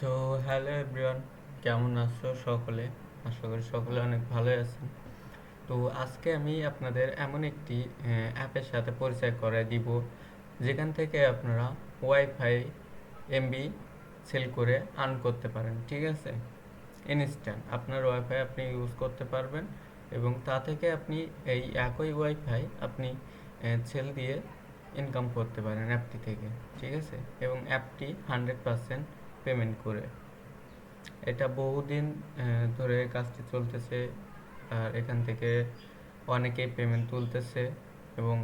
So hello everyone, কেমন আছো সকলে? আশা করি সকলে অনেক ভালোই আছেন। তো আজকে আমি আপনাদের এমন একটি অ্যাপের সাথে পরিচয় করায় দিব, যেখান থেকে আপনারা ওয়াইফাই এমবি সেল করে আর্ন করতে পারেন। ঠিক আছে, ইনস্ট্যান্ট আপনার ওয়াইফাই আপনি ইউজ করতে পারবেন এবং তা থেকে আপনি এই একই ওয়াইফাই আপনি সেল দিয়ে ইনকাম করতে পারেন অ্যাপটি থেকে। ঠিক আছে, এবং অ্যাপটি 100% পেমেন্ট করে। এটা বহুদিন ধরে কাজটি চলতেছে, আর এখান থেকে অনেকেই পেমেন্ট তুলতেছে এবং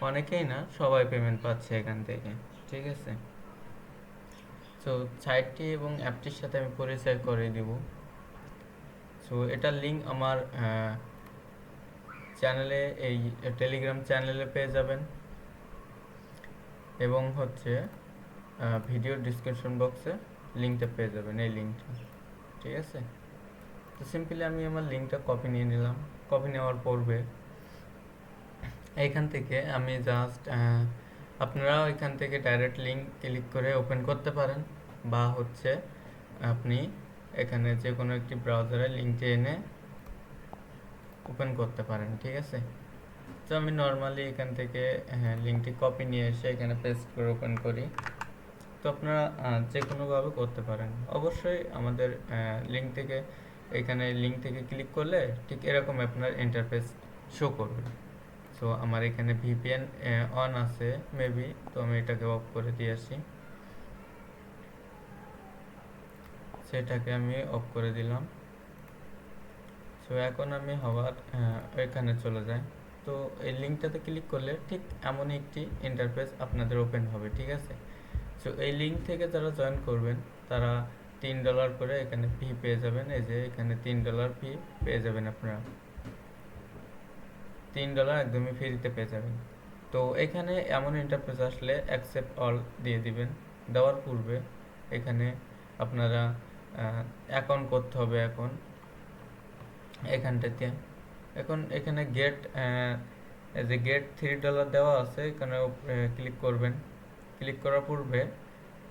অনেকেই না, সবাই পেমেন্ট পাচ্ছে এখান থেকে। ঠিক আছে, সো সাইটটি এবং অ্যাপটির সাথে আমি পরিচয় করে দিব। সো এটার লিঙ্ক আমার চ্যানেলে, এই টেলিগ্রাম চ্যানেলে পেয়ে যাবেন এবং হচ্ছে ভিডিও ডিসক্রিপশন বক্সে লিঙ্কটা পেয়ে যাবেন, এই লিঙ্কটা। ঠিক আছে, তো সিম্পলি আমি আমার লিঙ্কটা কপি নিয়ে নিলাম। কপি নেওয়ার পূর্বে এইখান থেকে আমি জাস্ট আপনারাও এখান থেকে ডাইরেক্ট লিঙ্ক ক্লিক করে ওপেন করতে পারেন, বা হচ্ছে আপনি এখানে যে কোনো একটি ব্রাউজারে লিঙ্কটি এনে ওপেন করতে পারেন। ঠিক আছে, তো আমি নর্মালি এখান থেকে লিঙ্কটি কপি নিয়ে এসে এখানে পেস্ট করে ওপেন করি। তো আপনারা যে কোনোভাবে করতে পারেন। অবশ্যই আমাদের লিঙ্ক থেকে, এখানে লিঙ্ক থেকে ক্লিক করলে ঠিক এরকম আপনার ইন্টারফেস শো করবে। সো আমার এখানে ভিপিএন অন আছে মেবি, তো আমি এটাকে অফ করে দিয়ে আসি। সেটাকে আমি অফ করে দিলাম। সো এখন আমি হওয়ার এখানে চলে যাই। তো এই লিঙ্কটাতে ক্লিক করলে ঠিক এমনই একটি ইন্টারফেস আপনাদের ওপেন হবে। ঠিক আছে, সো এই লিঙ্ক থেকে যারা জয়েন করবেন তারা $3 করে এখানে ফি পেয়ে যাবেন। এই যে এখানে $3 ফি পেয়ে যাবেন আপনারা, $3 একদমই ফ্রিতে পেয়ে যাবেন। তো এখানে এমন ইন্টারফেস আসলে অ্যাকসেপ্ট অল দিয়ে দিবেন। দেওয়ার পূর্বে এখানে আপনারা অ্যাকাউন্ট করতে হবে। এখন এখানটাতে এখন এখানে গেট, যে গেট $3 দেওয়া আছে, এখানে ক্লিক করবেন। ক্লিক করার পূর্বে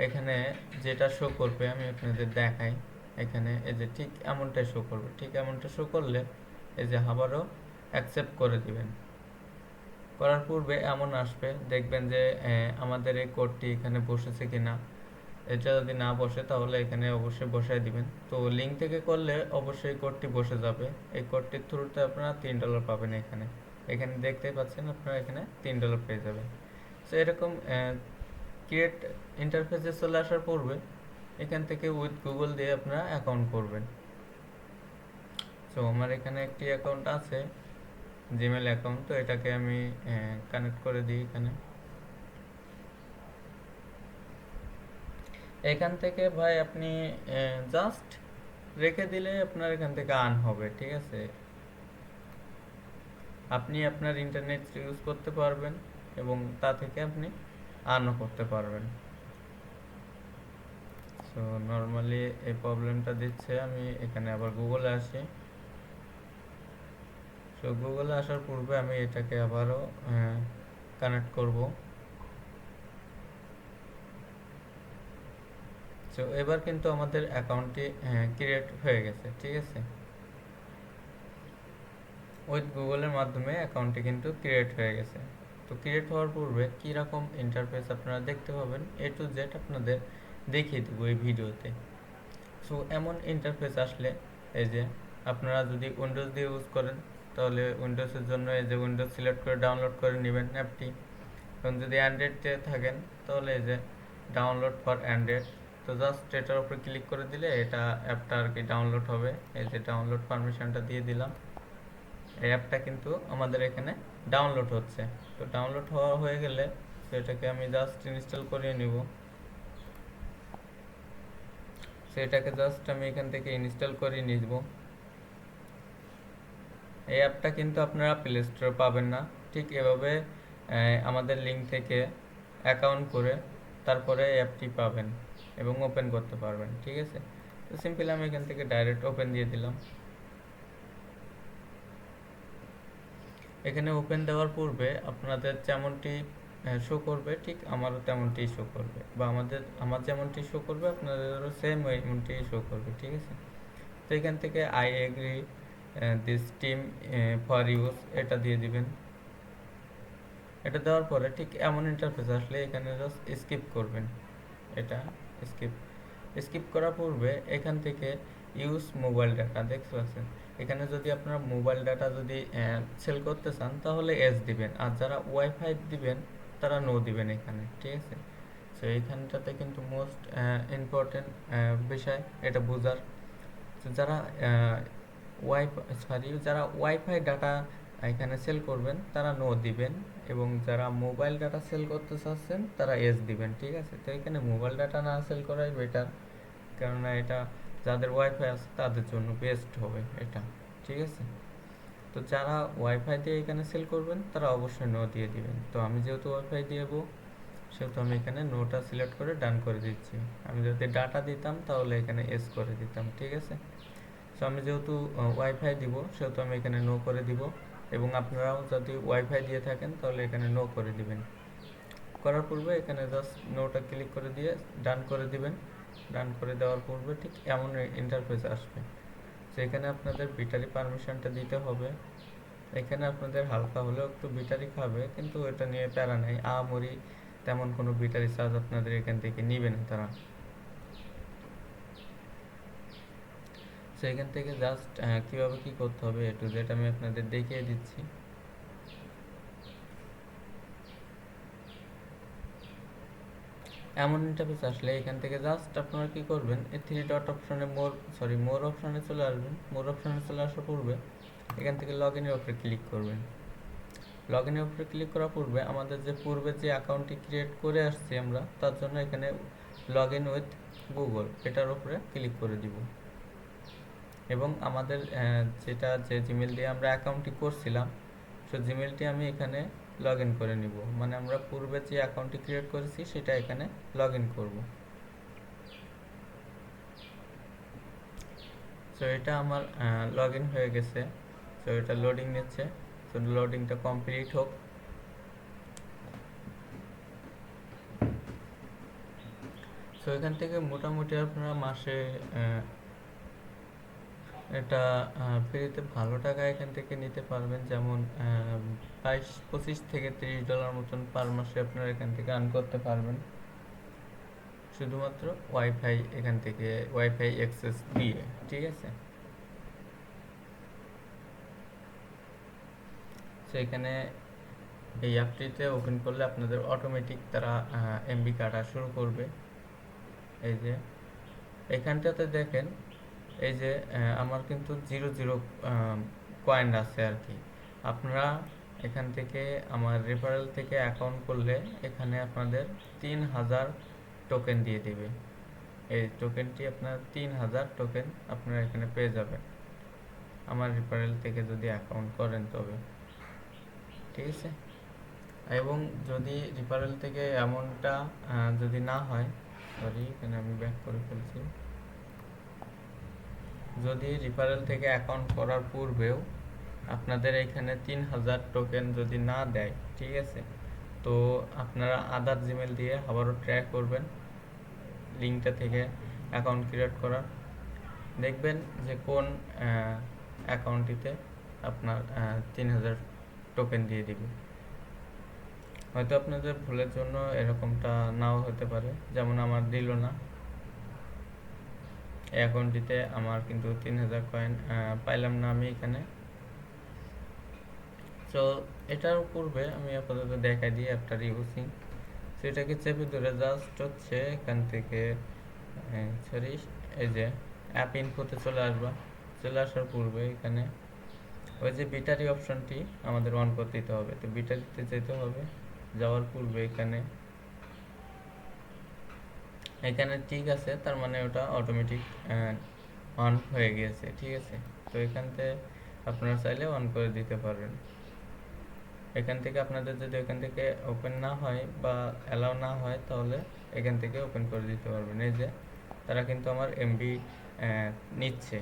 এখানে যেটা শো করবে আমি আপনাদের দেখাই। এখানে এই যে ঠিক এমনটাই শো করবে। ঠিক এমনটা শো করলে এই যে আবারও অ্যাকসেপ্ট করে দিবেন। করার পূর্বে এমন আসবে, দেখবেন যে আমাদের এই কোডটি এখানে বসেছে কিনা। এটা যদি না বসে তাহলে এখানে অবশ্যই বসাই দিবেন। তো লিঙ্ক থেকে করলে অবশ্যই কোডটি বসে যাবে। এই কোডটির থ্রুতে আপনারা $3 পাবেন। এখানে এখানে দেখতে পাচ্ছেন আপনারা এখানে $3 পেয়ে যাবেন। সো এরকম ক্রিয়েট ইন্টারফেসে চলে আসার পূর্বে এখান থেকে উইথ গুগল দিয়ে আপনারা অ্যাকাউন্ট করবেন। সো আমার এখানে একটি অ্যাকাউন্ট আছে, জিমেল অ্যাকাউন্ট। তো এটাকে আমি কানেক্ট করে দিই এখানে। এখান থেকে ভাই আপনি জাস্ট রেখে দিলে আপনার এখান থেকে আর্ন হবে। ঠিক আছে, আপনি আপনার ইন্টারনেট ইউজ করতে পারবেন এবং তা থেকে আপনি আর্নও করতে পারবেন। সো নর্মালি এই প্রবলেমটা দিচ্ছে। আমি এখানে আবার গুগলে আসি। সো গুগলে আসার পূর্বে আমি এটাকে আবারও কানেক্ট করব। সো এবার কিন্তু আমাদের অ্যাকাউন্টটি ক্রিয়েট হয়ে গেছে। ঠিক আছে, উইথ গুগলের মাধ্যমে অ্যাকাউন্টটি কিন্তু ক্রিয়েট হয়ে গেছে। তো ক্রিয়েট হওয়ার পূর্বে কীরকম ইন্টারফেস আপনারা দেখতে পাবেন A to Z আপনাদের দেখিয়ে দেবো এই ভিডিওতে। সো এমন ইন্টারফেস আসলে এই যে আপনারা যদি উইন্ডোজ দিয়ে ইউজ করেন তাহলে উইন্ডোজের জন্য এই যে উইন্ডোজ সিলেক্ট করে ডাউনলোড করে নেবেন অ্যাপটি। এবং যদি অ্যান্ড্রয়েডে থাকেন তাহলে এই যে ডাউনলোড ফর অ্যান্ড্রয়েড। তো জাস্ট এটার উপরে ক্লিক করে দিলে এটা অ্যাপটা আর কি ডাউনলোড হবে। এই যে ডাউনলোড পারমিশনটা দিয়ে দিলাম। এই অ্যাপটা কিন্তু আমাদের এখানে ডাউনলোড হচ্ছে। তো ডাউনলোড হওয়া হয়ে গেলে সেটাকে আমি জাস্ট ইনস্টল করিয়ে নিব। সেটাকে জাস্ট আমি এখান থেকে ইনস্টল করে নিব। এই অ্যাপটা কিন্তু আপনারা প্লে স্টোরে পাবেন না। ঠিক এভাবে আমাদের লিঙ্ক থেকে অ্যাকাউন্ট করে তারপরে অ্যাপটি পাবেন এবং ওপেন করতে পারবেন। ঠিক আছে, তো সিম্পলি আমি এখান থেকে ডাইরেক্ট ওপেন দিয়ে দিলাম। এখানে ওপেন দেওয়ার পূর্বে আপনাদের যেমনটি শো করবে ঠিক আমারও তেমনটি শো করবে, বা আমার যেমনটি শো করবে আপনাদেরও সেম এমনটি শো করবে, ঠিক আছে। তো এখান থেকে I agree this team for use এটা দিয়ে দিবেন। এটা দেওয়ার পরে ঠিক এমন ইন্টারফেস আসলে এখানে জাস্ট স্কিপ করবেন। এটা স্কিপ স্কিপ করার পূর্বে এখান থেকে ইউজ মোবাইল ডাটা দেখতে পাচ্ছেন, এখানে যদি আপনারা মোবাইল ডাটা যদি সেল করতে চান তাহলে এস দিবেন, আর যারা ওয়াইফাই দিবেন তারা নো দিবেন এখানে, ঠিক আছে। তো এইখানটাতে কিন্তু মোস্ট ইম্পর্টেন্ট বিষয় এটা বোঝার। তো যারা যারা ওয়াইফাই ডাটা এখানে সেল করবেন তারা নো দিবেন, এবং যারা মোবাইল ডাটা সেল করতে চাচ্ছেন তারা এস দিবেন, ঠিক আছে। তো এখানে মোবাইল ডাটা না সেল করাই বেটার, কেননা এটা যাদের ওয়াইফাই আছে তাদের জন্য বেস্ট হবে এটা, ঠিক আছে। তো যারা ওয়াইফাই দিয়ে এখানে সেল করবেন তারা অবশ্যই নো দিয়ে দিবেন। তো আমি যেহেতু ওয়াইফাই দেবো সেহেতু আমি এখানে নোটা সিলেক্ট করে ডান করে দিচ্ছি। আমি যদি ডাটা দিতাম তাহলে এখানে এস করে দিতাম, ঠিক আছে। সো আমি যেহেতু ওয়াইফাই দিব সেহেতু আমি এখানে নো করে দিব, এবং আপনারাও যদি ওয়াইফাই দিয়ে থাকেন তাহলে এখানে নো করে দিবেন। করার পূর্বে এখানে জাস্ট নোটা ক্লিক করে দিয়ে ডান করে দিবেন। ডান করে দেওয়ার পূর্বে ঠিক এমন ইন্টারফেস আসবে। তো এখানে আপনাদের ব্যাটারি পারমিশনটা দিতে হবে। এখানে আপনাদের হালকা হলেও একটু ব্যাটারি খাবে, কিন্তু এটা নিয়ে প্যারা নাই, আহামরি তেমন কোনো ব্যাটারি চার্জ আপনাদের এখান থেকে নিবে না তারা। তো এখান থেকে জাস্ট কীভাবে কী করতে হবে একটু যেটা আমি আপনাদের দেখিয়ে দিচ্ছি। এমন ইন্টারফেস আসলে এখান থেকে জাস্ট আপনারা কি করবেন, এই থ্রি ডট অপশনে মোর অপশনে চলে আসবেন। মোর অপশনে চলে আসার পূর্বে এখান থেকে লগ ইনের উপরে ক্লিক করবেন। লগ ইনের উপরে ক্লিক করার পূর্বে আমাদের যে পূর্বে যে অ্যাকাউন্টটি ক্রিয়েট করে আসছি আমরা, তার জন্য এখানে লগ ইন উইথ গুগল এটার উপরে ক্লিক করে দিব, এবং আমাদের যে জিমেল দিয়ে আমরা অ্যাকাউন্টটি করছিলাম সে জিমেলটি আমি এখানে লগ ইন করে নিব, মানে আমরা পূর্বে যে অ্যাকাউন্টটি ক্রিয়েট করেছি সেটা এখানে লগ ইন করব। সো এটা আমার লগ ইন হয়ে গেছে। সো এটা লোডিং নিচ্ছে, তো লোডিংটা কমপ্লিট হোক। সো এখান থেকে মোটামুটি আপনারা মাসে এটা ফ্রিতে ভালো টাকা এখান থেকে নিতে পারবেন, যেমন 25 থেকে $30 মতন পার মাসে আপনারা এখান থেকে আর্ন করতে পারবেন, শুধুমাত্র ওয়াইফাই এখান থেকে ওয়াইফাই অ্যাক্সেস দিয়ে, ঠিক আছে। তো এখানে এই অ্যাপটিতে ওপেন করলে আপনাদের অটোমেটিক তারা এমবি কাটা শুরু করবে। এই যে এখানটাতে দেখেন, এই যে আমার কিন্তু 0 কয়েন আছে আর কি। আপনারা এখান থেকে আমার রেফারেল থেকে অ্যাকাউন্ট করলে এখানে আপনাদের 3000 টোকেন দিয়ে দিবে। এই টোকেনটি আপনার 3000 টোকেন আপনারা এখানে পেয়ে যাবেন আমার রেফারেল থেকে যদি অ্যাকাউন্ট করেন তবে, ঠিক আছে। এবং যদি রেফারেল থেকে এমনটা যদি না হয়, সরি এখানে আমি ব্যাক করে ফেলছি, যদি রেফারেল থেকে অ্যাকাউন্ট করার পূর্বেও আপনাদের এখানে 3000 টোকেন যদি না দেয়, ঠিক আছে, তো আপনারা আদার জিমেল দিয়ে আবারও ট্র্যাক করবেন লিঙ্কটা থেকে অ্যাকাউন্ট ক্রিয়েট করার, দেখবেন যে কোন অ্যাকাউন্টটিতে আপনার 3000 টোকেন দিয়ে দিবে। হয়তো আপনাদের ভুলের জন্য এরকমটা নাও হতে পারে, যেমন আমার দিল না, এই অ্যাকাউন্টটিতে আমার কিন্তু 3000 কয়েন পাইলাম না আমি এখানে। তো এটার পূর্বে আমি আপাতত দেখাই দিই আফটার ইউজিং। তো এটাকে চেপে ধরে জাস্ট হচ্ছে এখান থেকে সরি এই যে অ্যাপ ইনফোতে চলে আসবা। চলে আসার পূর্বে এখানে ওই যে ব্যাটারি অপশনটি আমাদের অন করতে দিতে হবে। তো ব্যাটারিতে যেতে হবে, যাওয়ার পূর্বে এখানে ঠিক আছে, তার মানে ওটা অটোমেটিক অন হয়ে গিয়েছে, ঠিক আছে। তো এখান থেকে আপনারা চাইলে অন করে দিতে পারবেন। এখান থেকে আপনাদের যদি এখান থেকে ওপেন না হয় বা অ্যালাউ না হয় তাহলে এখান থেকে ওপেন করে দিতে পারবেন। এই যে তারা কিন্তু আমার এমবি নিচ্ছে,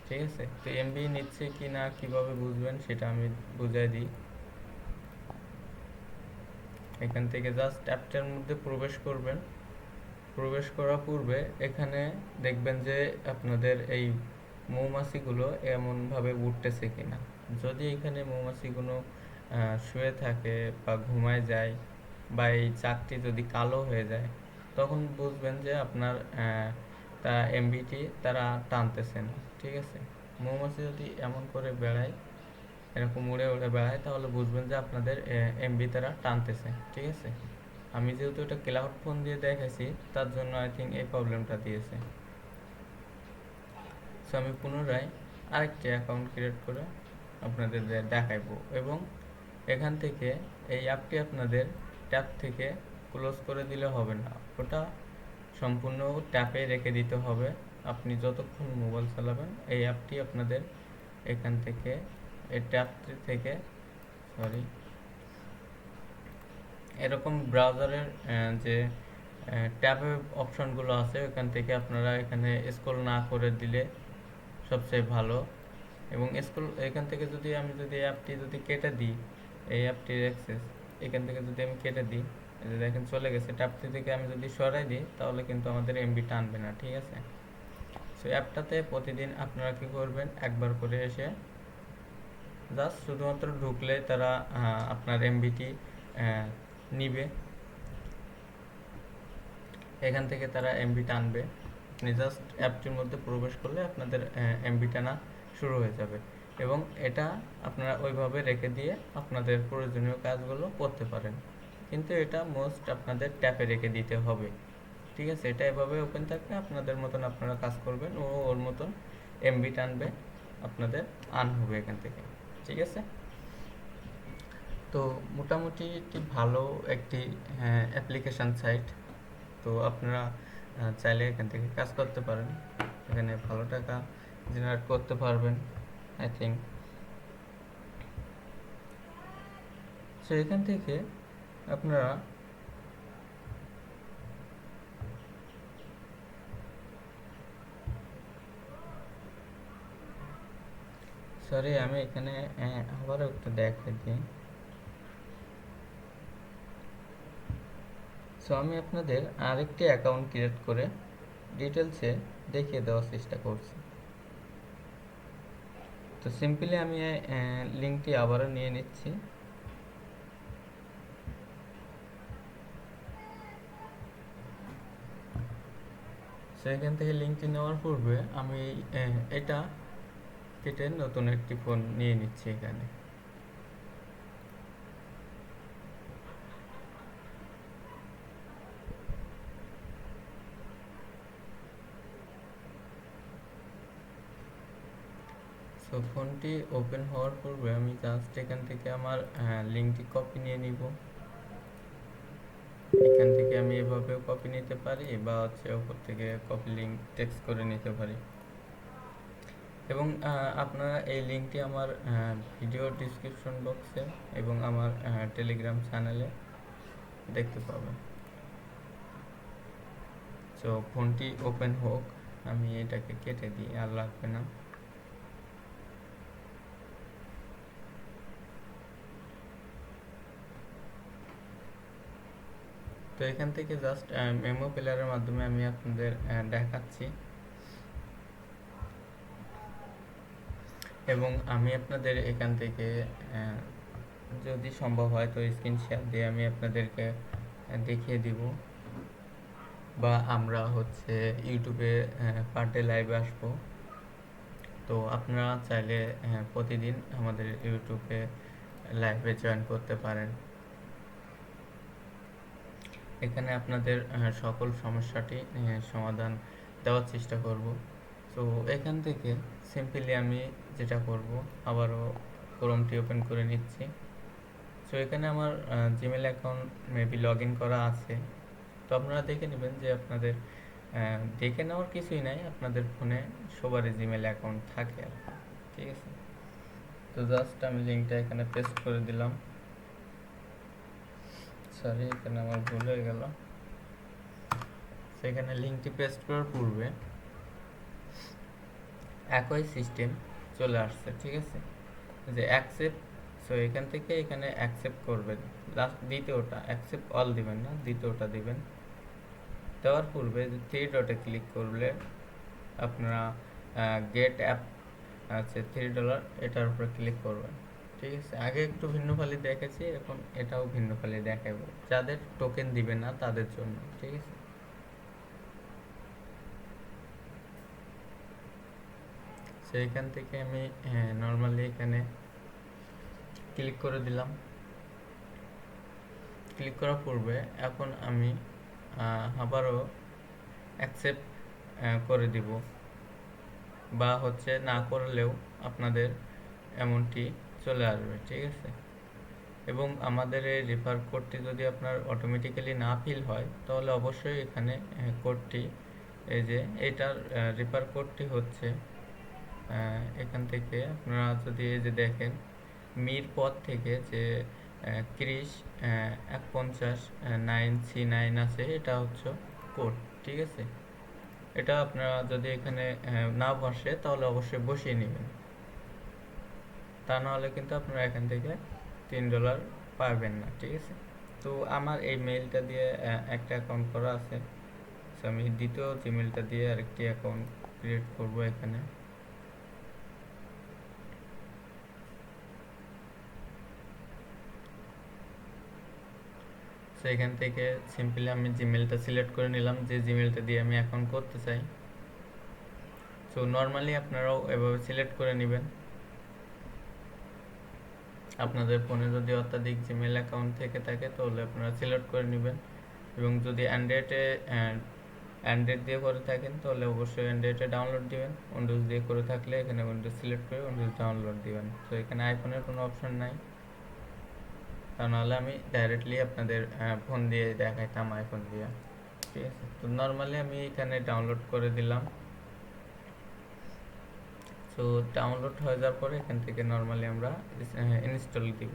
ঠিক আছে। তো এমবি নিচ্ছে কি না কীভাবে বুঝবেন সেটা আমি বুঝাই দিই। এখান থেকে জাস্ট অ্যাপটার মধ্যে প্রবেশ করবেন। প্রবেশ করার পূর্বে এখানে দেখবেন যে আপনাদের এই মৌমাছিগুলো এমনভাবে উঠতেছে কিনা। যদি এখানে মৌমাছিগুলো শুয়ে থাকে বা ঘুমায় যায় বা এই চাকটি যদি কালো হয়ে যায়, তখন বুঝবেন যে আপনার তা এমবিটি তারা টানতেছে না। ঠিক আছে, মৌমাছি যদি এমন করে বেড়ায়, এরকম উড়ে উড়ে বেড়ায়, তাহলে বুঝবেন যে আপনাদের এমবি তারা টানতেছে। ঠিক আছে, আমি যেহেতু এটা ক্লাউড ফোন দিয়ে দেখাইছি, তার জন্য আই থিঙ্ক এই প্রবলেমটা দিয়েছে। সো আমি পুনরায় আরেকটি অ্যাকাউন্ট ক্রিয়েট করে আপনাদের দেখাইবো, এবং এখান থেকে এই অ্যাপটি আপনাদের ট্যাব থেকে ক্লোজ করে দিলে হবে না, ওটা সম্পূর্ণ ট্যাপে রেখে দিতে হবে। আপনি যতক্ষণ মোবাইল চালাবেন এই অ্যাপটি আপনাদের এখান থেকে এই ট্যাবটি থেকে সরি এরকম ব্রাউজারের যে ট্যাবে অপশনগুলো আছে ওখান থেকে আপনারা এখানে স্ক্রল না করে দিলে সবচেয়ে ভালো। এবং স্ক্রল এখান থেকে যদি আমি যদি অ্যাপটি যদি কেটে দিই, এই অ্যাপটির অ্যাক্সেস এখান থেকে যদি আমি কেটে দিই, এই যে দেখেন চলে গেছে, ট্যাবটি থেকে আমি যদি সরাই দিই তাহলে কিন্তু আমাদের এমবি টানবে না। ঠিক আছে, সো অ্যাপটাতে প্রতিদিন আপনারা কী করবেন, একবার করে এসে জাস্ট শুধুমাত্র ঢুকলে তারা আপনার এমবিটি নিবে, এখান থেকে তারা এমবি টানবে। আপনি জাস্ট অ্যাপটির মধ্যে প্রবেশ করলে আপনাদের এমবি টানা শুরু হয়ে যাবে, এবং এটা আপনারা ওইভাবে রেখে দিয়ে আপনাদের প্রয়োজনীয় কাজগুলো করতে পারেন। কিন্তু এটা মোস্ট আপনাদের ট্যাপে রেখে দিতে হবে। ঠিক আছে, এটা এভাবে ওপেন থাকবে, আপনাদের মতন আপনারা কাজ করবেন, ও ওর মতন এমবি টানবে, আপনাদের আর্ন হবে এখান থেকে। ঠিক আছে, তো মোটামুটি একটি ভালো একটি অ্যাপ্লিকেশান সাইট। তো আপনারা চাইলে এখান থেকে কাজ করতে পারেন, এখানে ভালো টাকা জেনারেট করতে পারবেন আই থিঙ্ক। সো এখান থেকে আপনারা সরি আমি এখানে আবারও একটু দেখাই দিই। সো আমি আপনাদের আরেকটি অ্যাকাউন্ট ক্রিয়েট করে ডিটেলসে দেখিয়ে দেওয়ার চেষ্টা করছি। তো সিম্পলি আমি লিঙ্কটি আবারও নিয়ে নিচ্ছি। সো এখান থেকে লিঙ্কটি নেওয়ার পূর্বে আমি এটা কেটে নতুন একটি ফোন নিয়ে নিচ্ছি এখানে। সো ফোনটি ওপেন হওয়ার পূর্বে আমি জাস্ট এখান থেকে আমার লিঙ্কটি কপি নিয়ে নিব। এখান থেকে আমি এভাবেও কপি নিতে পারি, বা হচ্ছে ওপর থেকে কপি লিঙ্ক টেক্সট করে নিতে পারি, এবং আপনারা এই লিঙ্কটি আমার ভিডিও ডিসক্রিপশন বক্সে এবং আমার টেলিগ্রাম চ্যানেলে দেখতে পাবেন। সো ফোনটি ওপেন হোক, আমি এটাকে কেটে দিই, আর লাগবে না। তো এখান থেকে জাস্ট মেমো প্লেয়ারের মাধ্যমে আমি আপনাদের দেখাচ্ছি, এবং আমি আপনাদের এখান থেকে যদি সম্ভব হয় তো স্ক্রিন শেয়ার দিয়ে আমি আপনাদেরকে দেখিয়ে দিব, বা আমরা হচ্ছে ইউটিউবে পার ডে লাইভে আসবো। তো আপনারা চাইলে প্রতিদিন আমাদের ইউটিউবে লাইভে জয়েন করতে পারেন। এখানে আপনাদের সকল সমস্যাটি সমাধান দেওয়ার চেষ্টা করব। তো এখান থেকে সিম্পলি আমি যেটা করব, আবারও ক্রোমটি ওপেন করে নিচ্ছি। সো এখানে আমার Gmail account maybe log in করা আছে, তো আপনারা দেখে নেবেন যে আপনাদের দেখে নেওয়ার কিছুই নাই, আপনাদের ফোনে সবারই জিমেল অ্যাকাউন্ট থাকে আর কি। ঠিক আছে, তো জাস্ট আমি লিঙ্কটা এখানে পেস্ট করে দিলাম। সরি, এখানে আমার ভুল হয়ে গেল। সেখানে লিঙ্কটি পেস্ট করার পূর্বে একই সিস্টেম চলে আসছে। ঠিক আছে, যে অ্যাকসেপ্ট সো এখান থেকে এখানে অ্যাকসেপ্ট করবেন, লাস্ট দ্বিতীয়টা অ্যাকসেপ্ট অল দিবেন না, দ্বিতীয়টা দিবেন। দেওয়ার পূর্বে থ্রি ডটে ক্লিক করলে আপনারা গেট অ্যাপ আছে $3, এটার উপরে ক্লিক করবেন। ঠিক আছে, আগে একটু ভিন্ন ফালি দেখেছি, এখন এটাও ভিন্ন ফালি দেখাবো যাদের টোকেন দিবে না তাদের জন্য। ঠিক আছে, সেইখান থেকে আমি নর্মালি এখানে ক্লিক করে দিলাম। ক্লিক করার পূর্বে এখন আমি আবারও অ্যাকসেপ্ট করে দিব, বা হচ্ছে না করলেও আপনাদের এমনটি চলে আসবে। ঠিক আছে, এবং আমাদের এই রেফার কোডটি যদি আপনার অটোমেটিক্যালি না ফিল হয় তাহলে অবশ্যই এখানে কোডটি, এই যে এটার রেফার কোডটি হচ্ছে এখান থেকে আপনারা যদি এই যে দেখেন মির পদ থেকে যে ক্রিস 150 9C9 আছে, এটা হচ্ছে কোড। ঠিক আছে, এটা আপনারা যদি এখানে না বসে তাহলে অবশ্যই বসিয়ে নেবেন, তা নাহলে কিন্তু আপনারা এখান থেকে $3 পাবেন না। ঠিক আছে, তো আমার এই মেইলটা দিয়ে একটা অ্যাকাউন্ট করা আছে, তো আমি দ্বিতীয় জিমেলটা দিয়ে আরেকটি অ্যাকাউন্ট ক্রিয়েট করব এখানে। সো এখান থেকে সিম্পলি আমি জিমেলটা সিলেক্ট করে নিলাম, যে জিমেলটা দিয়ে আমি অ্যাকাউন্ট করতে চাই। সো নর্মালি আপনারাও এভাবে সিলেক্ট করে নেবেন। আপনাদের ফোনে যদি অত্যাধিক জিমেল অ্যাকাউন্ট থেকে থাকে তাহলে আপনারা সিলেক্ট করে নেবেন, এবং যদি অ্যান্ড্রয়েড দিয়ে করে থাকেন তাহলে অবশ্যই অ্যান্ড্রয়েডে ডাউনলোড দিবেন, উইন্ডোজ দিয়ে করে থাকলে এখানে উইন্ডোজ সিলেক্ট করে উইন্ডোজ ডাউনলোড দিবেন। তো এখানে আইফোনের কোনো অপশন নাই, তা নাহলে আমি ডাইরেক্টলি আপনাদের ফোন দিয়ে দেখাইতাম আইফোন দিয়ে। ঠিক আছে, তো নর্মালি আমি এখানে ডাউনলোড করে দিলাম। সো ডাউনলোড হয়ে যাওয়ার পরে এখান থেকে নর্মালি আমরা ইনস্টল দিব।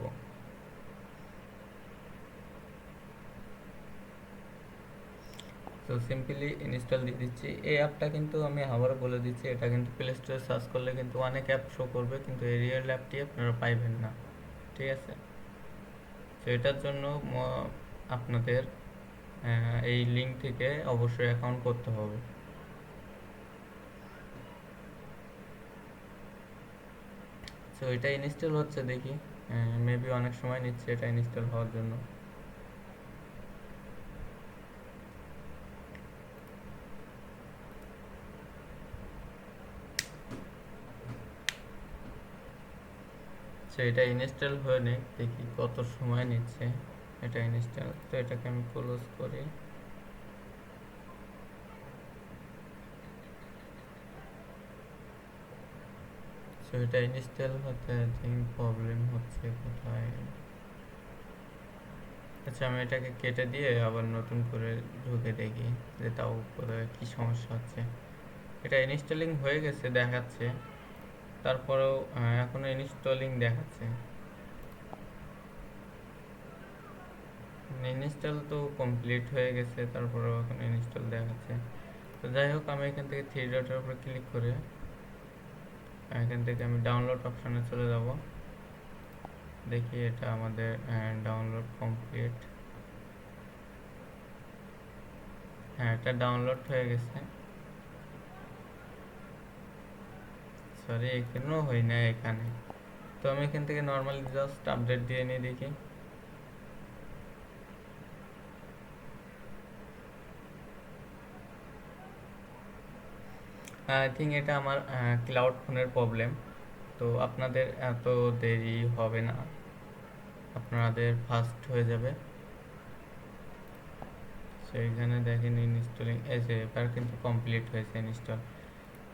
তো সিম্পলি ইনস্টল দিয়ে দিচ্ছি। এই অ্যাপটা কিন্তু আমি আবারও বলে দিচ্ছি, এটা কিন্তু প্লে স্টোরে সার্চ করলে কিন্তু অনেক অ্যাপ শো করবে, কিন্তু এই রিয়েল অ্যাপটি আপনারা পাইবেন না। ঠিক আছে, তো এটার জন্য আপনাদের এই লিঙ্ক থেকে অবশ্যই অ্যাকাউন্ট করতে হবে। সো এটা ইনস্টল হচ্ছে, দেখি মেবি অনেক সময় নিচ্ছে এটা ইনস্টল হওয়ার জন্য। সো এটা ইনস্টল হয়ে নেই, দেখি কত সময় নিচ্ছে এটা ইনস্টল। তো এটাকে আমি ক্লোজ করি। সো এটা ইনস্টল হতে আই থিঙ্ক প্রবলেম হচ্ছে কোথায়। আচ্ছা, আমি এটাকে কেটে দিয়ে আবার নতুন করে ঢুকে দেখি যে তাও কোথায় কী সমস্যা হচ্ছে। এটা ইনস্টলিং হয়ে গেছে দেখাচ্ছে, তারপরেও এখনও ইনস্টলিং দেখাচ্ছে। ইনস্টল তো কমপ্লিট হয়ে গেছে, তারপরেও এখন ইনস্টল দেখাচ্ছে। তো যাই হোক, আমি এখান থেকে থ্রি ডটের উপরে ক্লিক করে এখান থেকে আমি ডাউনলোড অপশানে চলে যাব। দেখি এটা আমাদের ডাউনলোড কমপ্লিট। হ্যাঁ, এটা ডাউনলোড হয়ে গেছে। সরি, এখানেও হয় না এখানে। তো আমি এখান থেকে নর্মালি জাস্ট আপডেট দিয়ে নিয়ে দেখি। আই থিঙ্ক এটা আমার ক্লাউড ফোনের প্রবলেম। তো আপনাদের এত দেরি হবে না, আপনাদের ফাস্ট হয়ে যাবে। সেইখানে দেখেন ইনস্টলিং এসে এবার কিন্তু কমপ্লিট হয়েছে ইনস্টল।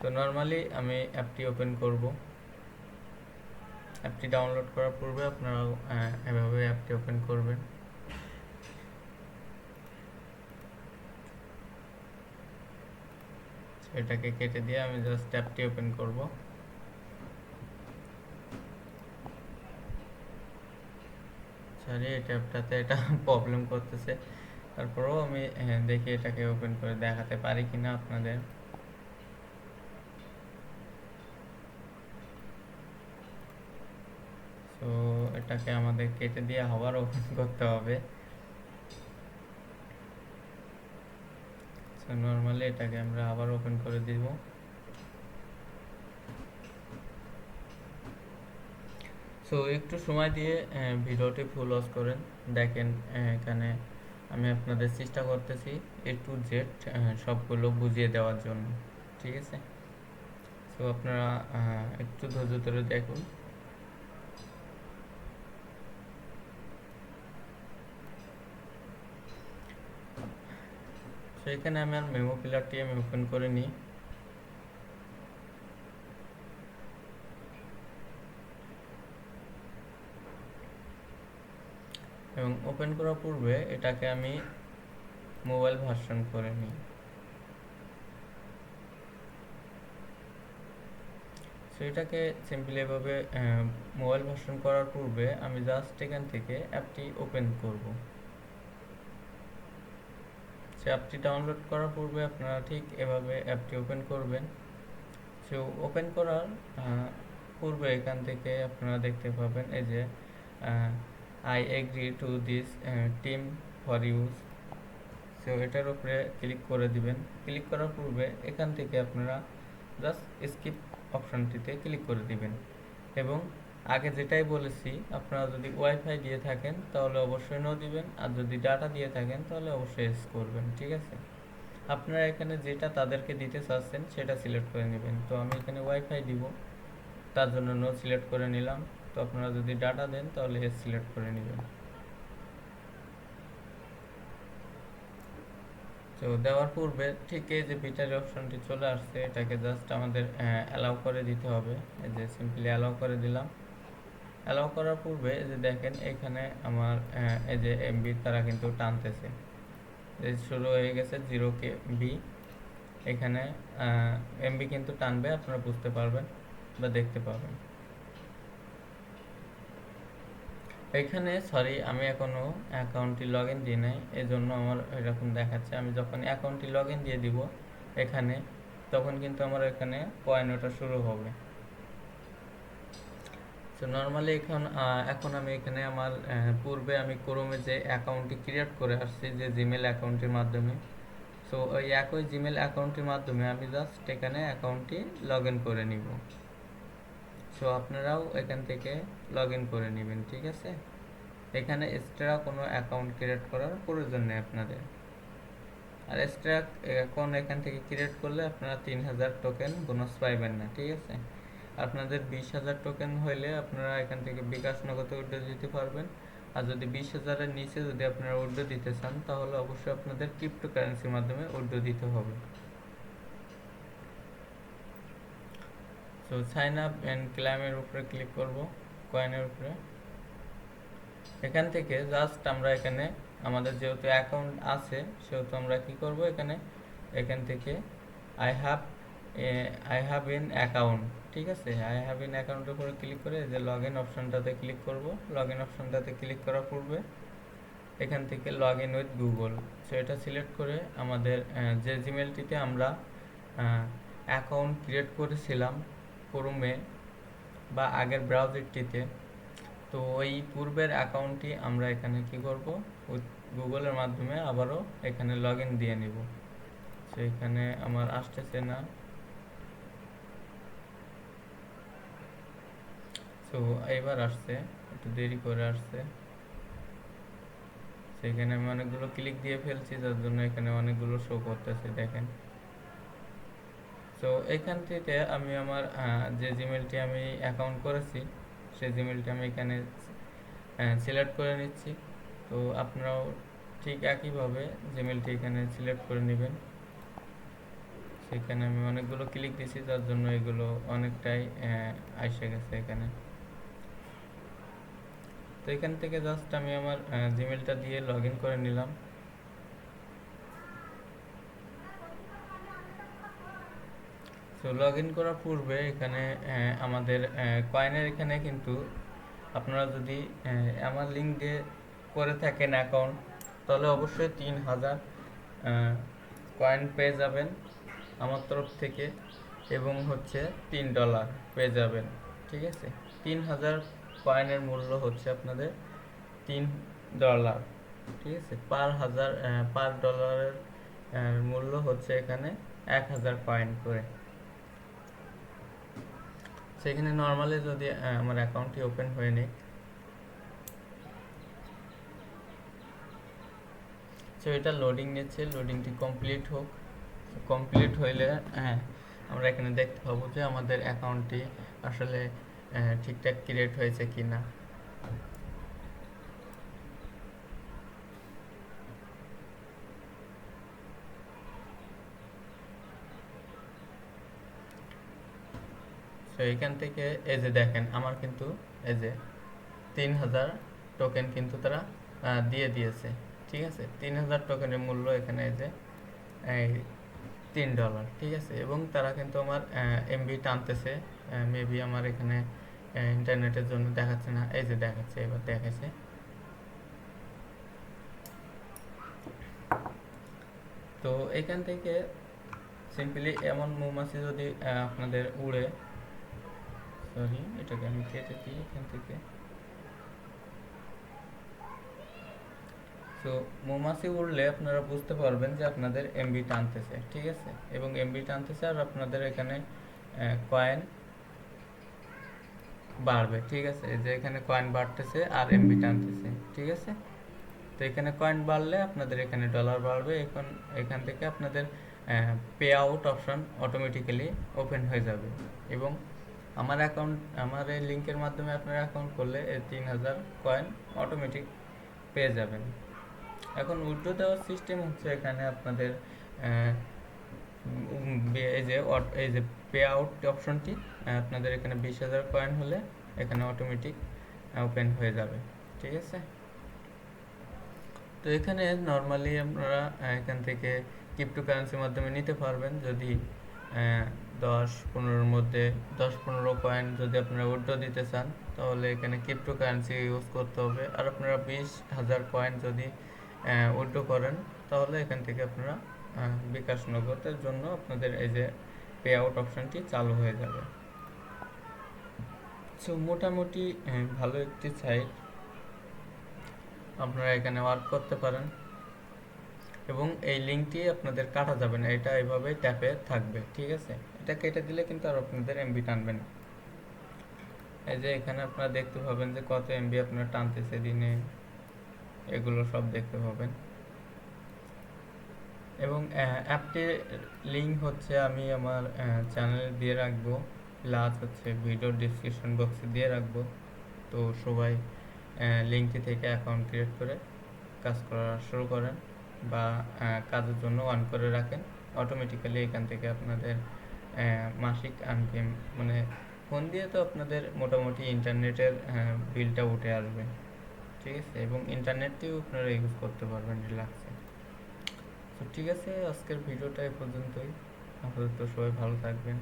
তো নর্মালি আমি অ্যাপটি ওপেন করব। অ্যাপটি ডাউনলোড করার পূর্বে আপনারাও এভাবে অ্যাপটি ওপেন করবেন। এটাকে কেটে দিয়ে আমি জাস্ট অ্যাপটি ওপেন করব। সরি, এটা অ্যাপটাতে এটা প্রবলেম করতেছে, তারপরেও আমি দেখি এটাকে ওপেন করে দেখাতে পারি কিনা আপনাদের। তো এটাকে আমাদের কেটে দিয়ে আবার ওপেন করতে হবে। সো নর্মালি এটাকে আমরা আবার ওপেন করে দিব। সো একটু সময় দিয়ে ভিডিওটি ফুল ওয়াচ করেন। দেখেন এখানে আমি আপনাদের চেষ্টা করতেছি A to Z সবগুলো বুঝিয়ে দেওয়ার জন্য, ঠিক আছে। সো আপনারা একটু ধৈর্য ধরে দেখুন। সো এখানে আমার মেমো প্লেয়ারটি আমি ওপেন করে নিই। এবং ওপেন করার পূর্বে এটাকে আমি মোবাইল ভার্সন করে নিই। সো এটাকে সিম্পলি এভাবে মোবাইল ভার্সন করার পূর্বে আমি জাস্ট এখান থেকে অ্যাপটি ওপেন করব। সে অ্যাপটি ডাউনলোড করার পূর্বে আপনারা ঠিক এভাবে অ্যাপটি ওপেন করবেন। সো ওপেন করার পূর্বে এখান থেকে আপনারা দেখতে পাবেন এই যে I agree to this team for use. So এটার উপরে ক্লিক করে দিবেন। ক্লিক করার পূর্বে এখান থেকে আপনারা জাস্ট স্কিপ অপশনটিতে ক্লিক করে দিবেন। এবং আগে যেটাই বলেছি, আপনারা যদি ওয়াইফাই দিয়ে থাকেন তাহলে অবশ্যই নো দিবেন, আর যদি ডাটা দিয়ে থাকেন তাহলে অবশ্যই এস করবেন, ঠিক আছে। আপনারা এখানে যেটা তাদেরকে দিতে চাচ্ছেন সেটা সিলেক্ট করে নেবেন। তো আমি এখানে ওয়াইফাই দিব, তার জন্য নো সিলেক্ট করে নিলাম। তো আপনারা যদি ডাটা দেন তাহলে এস সিলেক্ট করে নেবেন। তো দেওয়ার পূর্বে ঠিক এই যে বিটারি অপশনটি চলে আসছে, এটাকে জাস্ট আমাদের অ্যালাউ করে দিতে হবে। এই যে সিম্পলি অ্যালাউ করে দিলাম। অ্যালাউ করার পূর্বে এই যে দেখেন এখানে আমার এই যে এমবি তারা কিন্তু টানতেছে, শুরু হয়ে গেছে 0 KB। এখানে এমবি কিন্তু টানবে, আপনারা বুঝতে পারবেন বা দেখতে পাবেন। এখানে সরি, আমি এখনো অ্যাকাউন্টটি লগ ইন দিই নাই, এই জন্য আমার এরকম দেখাচ্ছে। আমি যখন অ্যাকাউন্টটি লগ ইন দিয়ে দিব এখানে, তখন কিন্তু আমার এখানে কয়েন ওটা শুরু হবে। তো নর্মালি এখন আমি এখানে আমার পূর্বে আমি ক্রোমে যে অ্যাকাউন্টটি ক্রিয়েট করে আসছি যে জিমেল অ্যাকাউন্টের মাধ্যমে, সো ওই একই জিমেল অ্যাকাউন্টের মাধ্যমে আমি জাস্ট এখানে অ্যাকাউন্টটি লগ ইন করে নিব। সো আপনারাও এখান থেকে লগ ইন করে নেবেন, ঠিক আছে। এখানে এক্সট্রা কোনো অ্যাকাউন্ট ক্রিয়েট করার প্রয়োজন নেই আপনাদের। আর এক্সট্রা অ্যাকাউন্ট এখান থেকে ক্রিয়েট করলে আপনারা 3000 টোকেন বোনাস পাইবেন না, ঠিক আছে। আপনাদের 20,000 টোকেন হইলে আপনারা এখান থেকে বিকাশ নগদে উইথড্র দিতে পারবেন। আর যদি 20,000-এর নিচে যদি আপনারা উইথড্র দিতে চান তাহলে অবশ্যই আপনাদের ক্রিপ্টোকারেন্সির মাধ্যমে উইথড্র দিতে হবে। সো সাইন আপ অ্যান্ড ক্লেমের উপরে ক্লিক করব, কয়েনের উপরে। এখান থেকে জাস্ট আমরা এখানে আমাদের যেহেতু অ্যাকাউন্ট আছে সেহেতু আমরা কি করব, এখান থেকে আই হ্যাভ ইন অ্যাকাউন্ট, ঠিক আছে। আই হ্যাভ ইন অ্যাকাউন্টের উপরে ক্লিক করে যে লগ ইন অপশনটাতে ক্লিক করব। লগ ইন অপশনটাতে ক্লিক করার পূর্বে এখান থেকে log in with Google, so এটা সিলেক্ট করে আমাদের যে জিমেলটিতে আমরা অ্যাকাউন্ট ক্রিয়েট করেছিলাম ক্রোমে বা আগের ব্রাউজারটিতে, তো ওই পূর্বের অ্যাকাউন্টটি আমরা এখানে কি করব, গুগলের মাধ্যমে আবারও এখানে লগ ইন দিয়ে নিব। সো এখানে আমার আসতেছে না, সো এবার আসছে, একটু দেরি করে আসছে। সেখানে আমি অনেকগুলো ক্লিক দিয়ে ফেলছি যার জন্য এখানে অনেকগুলো শো করতেছে, দেখেন। তো এখান থেকে আমি আমার যে জিমেলটি আমি অ্যাকাউন্ট করেছি সেই জিমেলটি আমি এখানে সিলেক্ট করে নিচ্ছি। তো আপনারাও ঠিক একইভাবে জিমেলটি এখানে সিলেক্ট করে নেবেন। সেখানে আমি অনেকগুলো ক্লিক দিছি যার জন্য এগুলো অনেকটাই এসে গেছে এখানে। তো এখান থেকে জাস্ট আমি আমার জিমেলটা দিয়ে লগ ইন করে নিলাম। তো লগ ইন করার পূর্বে এখানে আমাদের কয়েনের এখানে কিন্তু আপনারা যদি আমার লিঙ্ক দিয়ে করে থাকেন অ্যাকাউন্ট, তাহলে অবশ্যই 3000 কয়েন পেয়ে যাবেন আমার তরফ থেকে, এবং হচ্ছে $3 পেয়ে যাবেন, ঠিক আছে। 3000 কয়েনের মূল্য হচ্ছে আপনাদের $3, ঠিক আছে। পার ডলারের মূল্য হচ্ছে এখানে 1000 কয়েন করে। সেখানে নর্মালি যদি আমার অ্যাকাউন্টটি ওপেন হয়ে নিক, সো এটা লোডিং নিচ্ছে, লোডিংটি কমপ্লিট হোক। কমপ্লিট হইলে আমরা এখানে দেখতে পাবো যে আমাদের অ্যাকাউন্টটি আসলে ঠিকঠাক ক্রিয়েট হয়েছে কিনা। তো এইখান থেকে এই যে দেখেন আমার কিন্তু এই যে 3000 টোকেন কিন্তু তারা দিয়ে দিয়েছে, ঠিক আছে। 3000 টোকেনের মূল্য এখানে এই যে এই $3, ঠিক আছে। এবং তারা কিন্তু আমার এমবি টানতেছে, মেবি আমার এখানে ইন্টারনেটের জন্য দেখাচ্ছে না, এই যে দেখাচ্ছে, এবার দেখাচ্ছে। তো এখান থেকে সিম্পলি এমন মৌমাছি যদি আপনাদের উড়ে, সরি এটাকে আমি কেটে দিই এখান থেকে। তো মৌমাছি উড়লে আপনারা বুঝতে পারবেন যে আপনাদের এমবি টানতেছে, ঠিক আছে। এবং এমবি টানতেছে আর আপনাদের এখানে কয়েন বাড়বে, ঠিক আছে। যে এখানে কয়েন বাড়তেছে আর এমবি টানতেছে, ঠিক আছে। তো এখানে কয়েন বাড়লে আপনাদের এখানে ডলার বাড়বে। এখান থেকে আপনাদের pay out option automatically open হয়ে যাবে। এবং আমার এই লিঙ্কের মাধ্যমে আপনারা অ্যাকাউন্ট করলে এই 3000 কয়েন অটোমেটিক পেয়ে যাবেন। এখন উইথড্র দেওয়ার সিস্টেম হচ্ছে এখানে আপনাদের এই যে পে আউট অপশনটি আপনাদের এখানে 20,000 কয়েন হলে এখানে অটোমেটিক ওপেন হয়ে যাবে, ঠিক আছে। তো এখানে নর্মালি আপনারা এখান থেকে ক্রিপ্টোকারেন্সির মাধ্যমে নিতে পারবেন। যদি 10-15-র মধ্যে 10-15 কয়েন যদি আপনারা উইথড্র দিতে চান, তাহলে এখানে ক্রিপ্টোকারেন্সি ইউজ করতে হবে। আর আপনারা 20,000 কয়েন যদি উইথড্র করেন, তাহলে এখান থেকে আপনারা বিকাশ নগদের জন্য আপনাদের এই যে পে আউট অপশনটি চালু হয়ে যাবে। সো মোটামুটি ভালো একটি সাইট, আপনারা এখানে ওয়ার্ক করতে পারেন। এবং এই লিঙ্কটি আপনাদের কাটা যাবে না, এটা এইভাবে ট্যাপে থাকবে, ঠিক আছে। এটা কেটে দিলে কিন্তু আর আপনাদের এমবি টানবে না। এই যে এখানে আপনারা দেখতে পাবেন যে কত এমবি আপনারা টানতেছে দিনে, এগুলো সব দেখতে পাবেন। এবং অ্যাপটির লিঙ্ক হচ্ছে আমি আমার চ্যানেলে দিয়ে রাখবো, প্লাস হচ্ছে ভিডিও ডিসক্রিপশন বক্সে দিয়ে রাখবো। তো সবাই লিঙ্কটি থেকে অ্যাকাউন্ট ক্রিয়েট করে কাজ করা শুরু করেন, বা কাজের জন্য অন করে রাখেন। অটোমেটিক্যালি এখান থেকে আপনাদের মাসিক আনকেম মানে ফোন দিয়ে তো আপনাদের মোটামুটি ইন্টারনেটের বিলটা উঠে আসবে, ঠিক আছে। এবং ইন্টারনেটটিও আপনারা ইউজ করতে পারবেন রিল্যাক্সে। তো ঠিক আছে, আজকের ভিডিওটা এই পর্যন্তই। আপাতত সবাই ভালো থাকবেন।